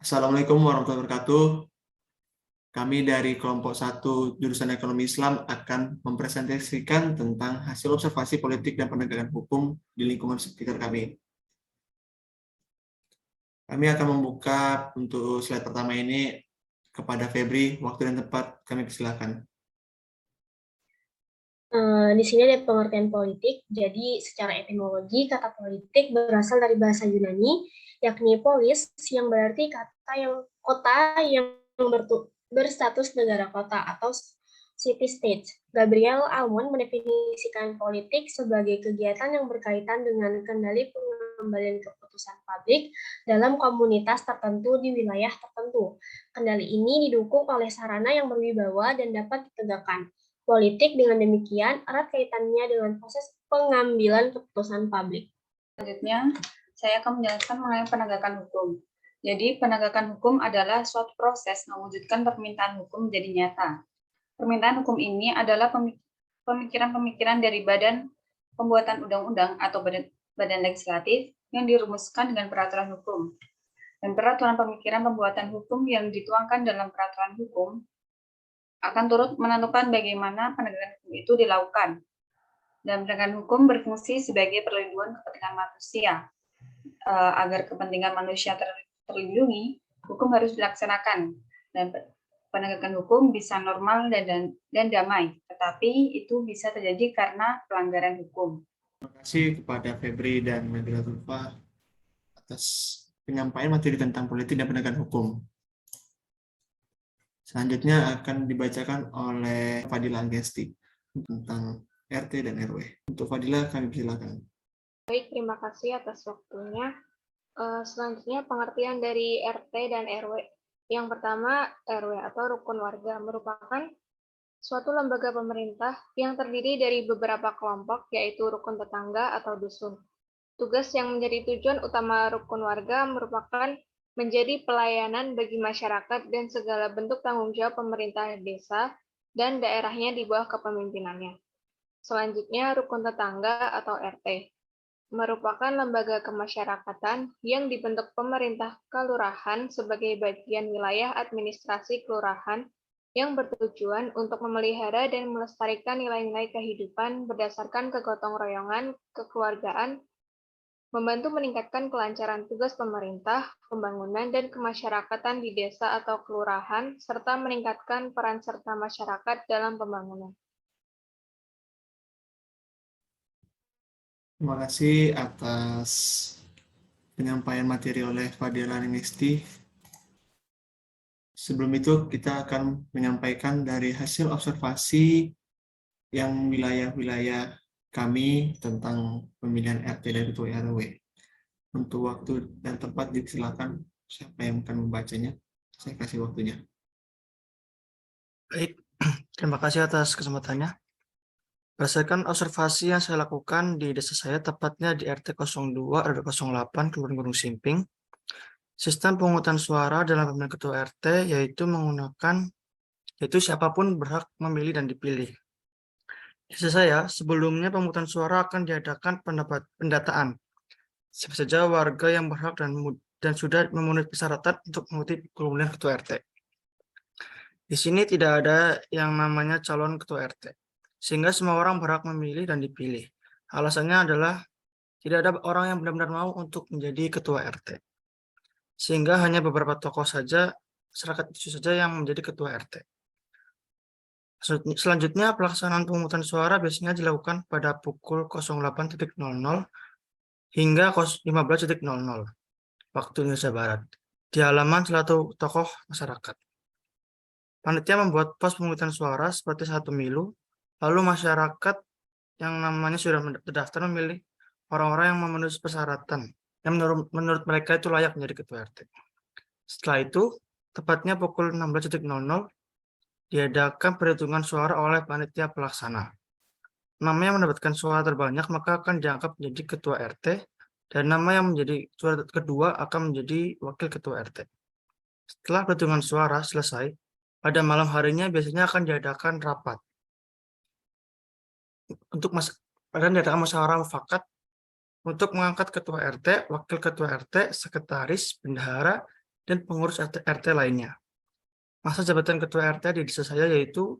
Assalamualaikum warahmatullahi wabarakatuh. Kami dari kelompok 1 jurusan Ekonomi Islam akan mempresentasikan tentang hasil observasi politik dan penegakan hukum di lingkungan sekitar kami. Kami akan membuka untuk slide pertama ini kepada Febri. Waktu dan tempat kami persilakan. Di sini ada pengertian politik. Jadi secara etimologi kata politik berasal dari bahasa Yunani, yakni polis, yang berarti kota yang berstatus negara kota atau city state. Gabriel Almond mendefinisikan politik sebagai kegiatan yang berkaitan dengan kendali pengembalian keputusan publik dalam komunitas tertentu di wilayah tertentu. Kendali ini didukung oleh sarana yang berwibawa dan dapat ditegakkan. Politik dengan demikian erat kaitannya dengan proses pengambilan keputusan publik. Selanjutnya, saya akan menjelaskan mengenai penegakan hukum. Jadi, penegakan hukum adalah suatu proses mewujudkan permintaan hukum menjadi nyata. Permintaan hukum ini adalah pemikiran-pemikiran dari badan pembuatan undang-undang atau badan legislatif yang dirumuskan dengan peraturan hukum. Dan peraturan pemikiran pembuatan hukum yang dituangkan dalam peraturan hukum akan turut menentukan bagaimana penegakan hukum itu dilakukan. Dan penegakan hukum berfungsi sebagai perlindungan kepentingan manusia. Agar kepentingan manusia terlindungi, hukum harus dilaksanakan. Dan penegakan hukum bisa normal dan damai, tetapi itu bisa terjadi karena pelanggaran hukum. Terima kasih kepada Febri dan Nabila Zulfa atas penyampaian materi tentang politik dan penegakan hukum. Selanjutnya akan dibacakan oleh Fadila Angesti tentang RT dan RW. Untuk Fadila, kami persilakan. Baik, terima kasih atas waktunya. Selanjutnya pengertian dari RT dan RW. Yang pertama, RW atau rukun warga merupakan suatu lembaga pemerintah yang terdiri dari beberapa kelompok, yaitu rukun tetangga atau dusun. Tugas yang menjadi tujuan utama rukun warga merupakan menjadi pelayanan bagi masyarakat dan segala bentuk tanggung jawab pemerintah desa dan daerahnya di bawah kepemimpinannya. Selanjutnya, rukun tetangga atau RT merupakan lembaga kemasyarakatan yang dibentuk pemerintah kelurahan sebagai bagian wilayah administrasi kelurahan yang bertujuan untuk memelihara dan melestarikan nilai-nilai kehidupan berdasarkan kegotong royongan, kekeluargaan, membantu meningkatkan kelancaran tugas pemerintah, pembangunan, dan kemasyarakatan di desa atau kelurahan, serta meningkatkan peran serta masyarakat dalam pembangunan. Terima kasih atas penyampaian materi oleh Fadila Angesti. Sebelum itu, kita akan menyampaikan dari hasil observasi yang wilayah-wilayah kami tentang pemilihan RT dan Ketua RW. Untuk waktu dan tempat dipersilakan siapa yang akan membacanya. Saya kasih waktunya. Baik, terima kasih atas kesempatannya. Berdasarkan observasi yang saya lakukan di desa saya, tepatnya di RT 02 RW 08 Kelurahan Gunung Simping, sistem pemungutan suara dalam pemilihan ketua RT yaitu siapapun berhak memilih dan dipilih. Di desa saya, sebelumnya pemungutan suara akan diadakan pendataan. Siapa saja warga yang berhak dan sudah memenuhi persyaratan untuk mengikuti pemilihan ketua RT. Di sini tidak ada yang namanya calon ketua RT, sehingga semua orang berhak memilih dan dipilih. Alasannya adalah tidak ada orang yang benar-benar mau untuk menjadi ketua RT, sehingga hanya beberapa tokoh saja, masyarakat itu saja yang menjadi ketua RT. Selanjutnya, pelaksanaan pemungutan suara biasanya dilakukan pada pukul 08.00 hingga 15.00 waktu Indonesia Barat di halaman salah satu tokoh masyarakat. Panitia membuat pos pemungutan suara seperti saat pemilu, lalu masyarakat yang namanya sudah terdaftar memilih orang-orang yang memenuhi persyaratan yang menurut mereka itu layak menjadi ketua RT. Setelah itu, tepatnya pukul 16.00 diadakan perhitungan suara oleh panitia pelaksana. Nama yang mendapatkan suara terbanyak maka akan diangkat menjadi ketua RT, dan nama yang menjadi suara kedua akan menjadi wakil ketua RT. Setelah perhitungan suara selesai, pada malam harinya biasanya akan diadakan rapat. Akan diadakan musyawarah mufakat untuk mengangkat ketua RT, wakil ketua RT, sekretaris, bendahara, dan pengurus RT lainnya. Masa jabatan Ketua RT di desa saya yaitu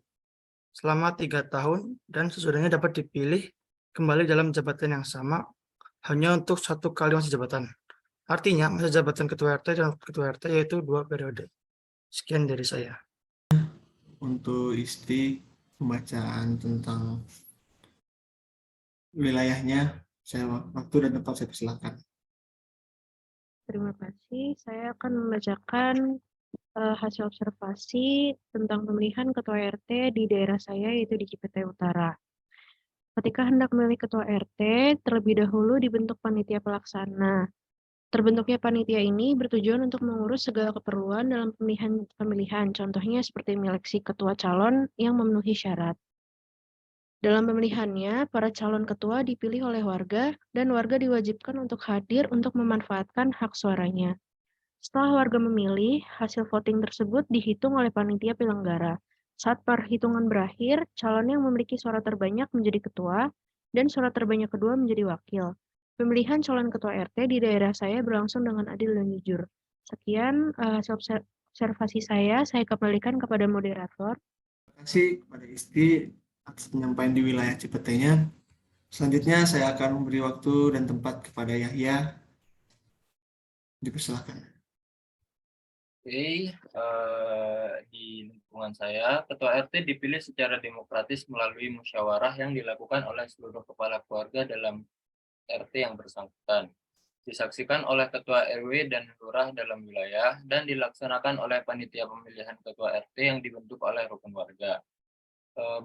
selama 3 tahun dan sesudahnya dapat dipilih kembali dalam jabatan yang sama hanya untuk 1 kali masa jabatan. Artinya masa jabatan Ketua RT dan Ketua RT yaitu 2 periode. Sekian dari saya. Untuk Isti, pembacaan tentang wilayahnya, saya waktu dan tempat saya persilakan. Terima kasih. Saya akan membacakan hasil observasi tentang pemilihan Ketua RT di daerah saya, yaitu di Cipete Utara. Ketika hendak memilih Ketua RT, terlebih dahulu dibentuk panitia pelaksana. Terbentuknya panitia ini bertujuan untuk mengurus segala keperluan dalam pemilihan, contohnya seperti menyeleksi ketua calon yang memenuhi syarat. Dalam pemilihannya, para calon ketua dipilih oleh warga, dan warga diwajibkan untuk hadir untuk memanfaatkan hak suaranya. Setelah warga memilih, hasil voting tersebut dihitung oleh panitia penyelenggara. Saat perhitungan berakhir, calon yang memiliki suara terbanyak menjadi ketua, dan suara terbanyak kedua menjadi wakil. Pemilihan calon ketua RT di daerah saya berlangsung dengan adil dan jujur. Sekian hasil observasi saya kembalikan kepada moderator. Terima kasih kepada Isti atas penyampaian di wilayah Cipete-nya. Selanjutnya saya akan memberi waktu dan tempat kepada Yahya. Dipersilakan. Oke, di lingkungan saya, Ketua RT dipilih secara demokratis melalui musyawarah yang dilakukan oleh seluruh kepala keluarga dalam RT yang bersangkutan. Disaksikan oleh Ketua RW dan Lurah dalam wilayah, dan dilaksanakan oleh panitia pemilihan Ketua RT yang dibentuk oleh rukun warga.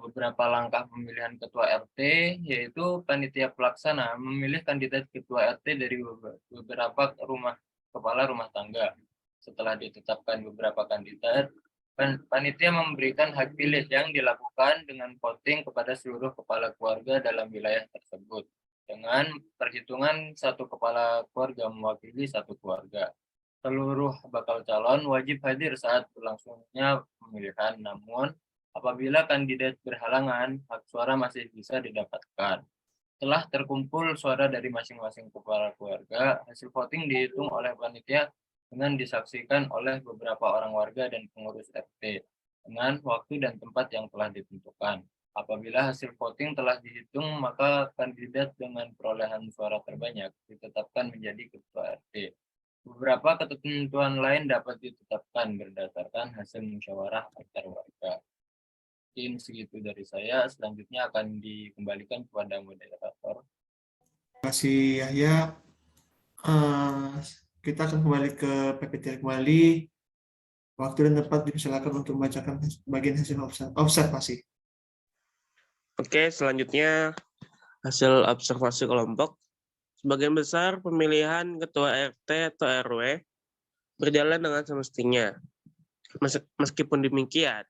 Beberapa langkah pemilihan Ketua RT, yaitu panitia pelaksana memilih kandidat Ketua RT dari beberapa kepala rumah tangga. Setelah ditetapkan beberapa kandidat, panitia memberikan hak pilih yang dilakukan dengan voting kepada seluruh kepala keluarga dalam wilayah tersebut, dengan perhitungan 1 kepala keluarga mewakili 1 keluarga. Seluruh bakal calon wajib hadir saat berlangsungnya pemilihan, namun apabila kandidat berhalangan, hak suara masih bisa didapatkan. Setelah terkumpul suara dari masing-masing kepala keluarga, hasil voting dihitung oleh panitia dengan disaksikan oleh beberapa orang warga dan pengurus RT dengan waktu dan tempat yang telah ditentukan. Apabila hasil voting telah dihitung, maka kandidat dengan perolehan suara terbanyak ditetapkan menjadi ketua RT. Beberapa ketentuan lain dapat ditetapkan berdasarkan hasil musyawarah antar warga. Mungkin segitu dari saya. Selanjutnya akan dikembalikan kepada moderator. Terima kasih Yahya. Kita akan kembali ke PPT kembali. Waktu dan tempat dipersilakan untuk membacakan bagian hasil observasi. Oke, selanjutnya hasil observasi kelompok. Sebagian besar pemilihan ketua RT atau RW berjalan dengan semestinya. Meskipun demikian,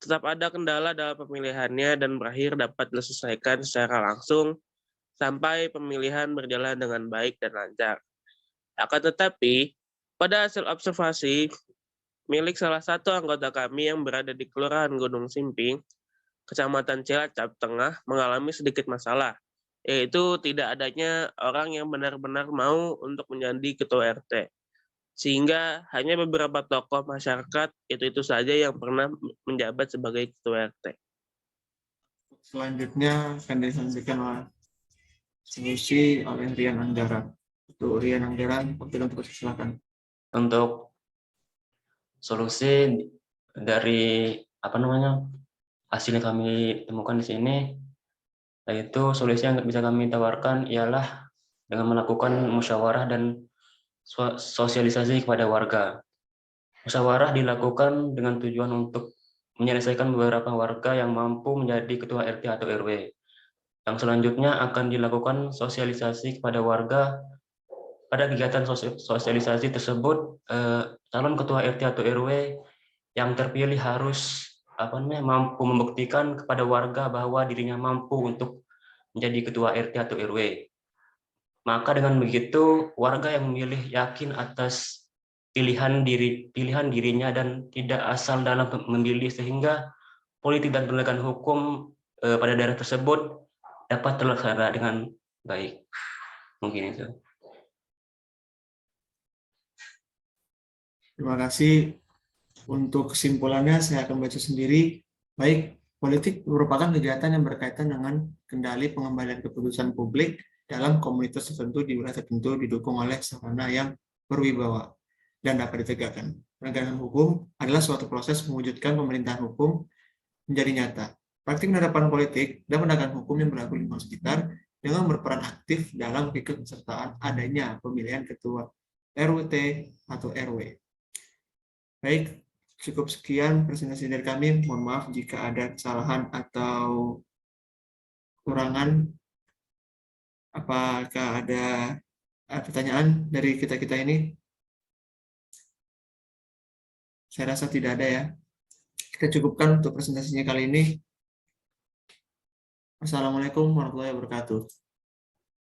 tetap ada kendala dalam pemilihannya dan berakhir dapat diselesaikan secara langsung sampai pemilihan berjalan dengan baik dan lancar. Akan tetapi, pada hasil observasi, milik salah satu anggota kami yang berada di Kelurahan Gunung Simping, Kecamatan Cilacap Tengah, mengalami sedikit masalah, yaitu tidak adanya orang yang benar-benar mau untuk menjadi ketua RT. Sehingga hanya beberapa tokoh masyarakat itu saja yang pernah menjabat sebagai ketua RT. Selanjutnya akan disampaikan solusi oleh Rian Anggara. Untuk Rian Anggaran, waktu dan tempat silakan. Untuk solusi dari hasil yang kami temukan di sini, yaitu solusi yang bisa kami tawarkan ialah dengan melakukan musyawarah dan sosialisasi kepada warga. Musyawarah dilakukan dengan tujuan untuk menyelesaikan beberapa warga yang mampu menjadi ketua RT atau RW. Yang selanjutnya akan dilakukan sosialisasi kepada warga. Pada kegiatan sosialisasi tersebut, calon ketua RT atau RW yang terpilih harus mampu membuktikan kepada warga bahwa dirinya mampu untuk menjadi ketua RT atau RW. Maka dengan begitu, warga yang memilih yakin atas pilihan dirinya dan tidak asal dalam memilih, sehingga politik dan penegakan hukum pada daerah tersebut dapat terlaksana dengan baik. Mungkin itu. Terima kasih. Untuk kesimpulannya saya akan baca sendiri. Baik, politik merupakan kegiatan yang berkaitan dengan kendali pengembalian keputusan publik dalam komunitas tertentu di wilayah tertentu didukung oleh sarana yang berwibawa dan dapat ditegakkan. Penegakan hukum adalah suatu proses mewujudkan pemerintahan hukum menjadi nyata. Praktik penerapan politik dan penegakan hukum yang berlaku di lingkungan sekitar dengan berperan aktif dalam keikutsertaan adanya pemilihan ketua RUT atau RW. Baik, cukup sekian presentasi dari kami. Mohon maaf jika ada kesalahan atau kekurangan. Apakah ada pertanyaan dari kita-kita ini? Saya rasa tidak ada ya. Kita cukupkan untuk presentasinya kali ini. Assalamualaikum warahmatullahi wabarakatuh.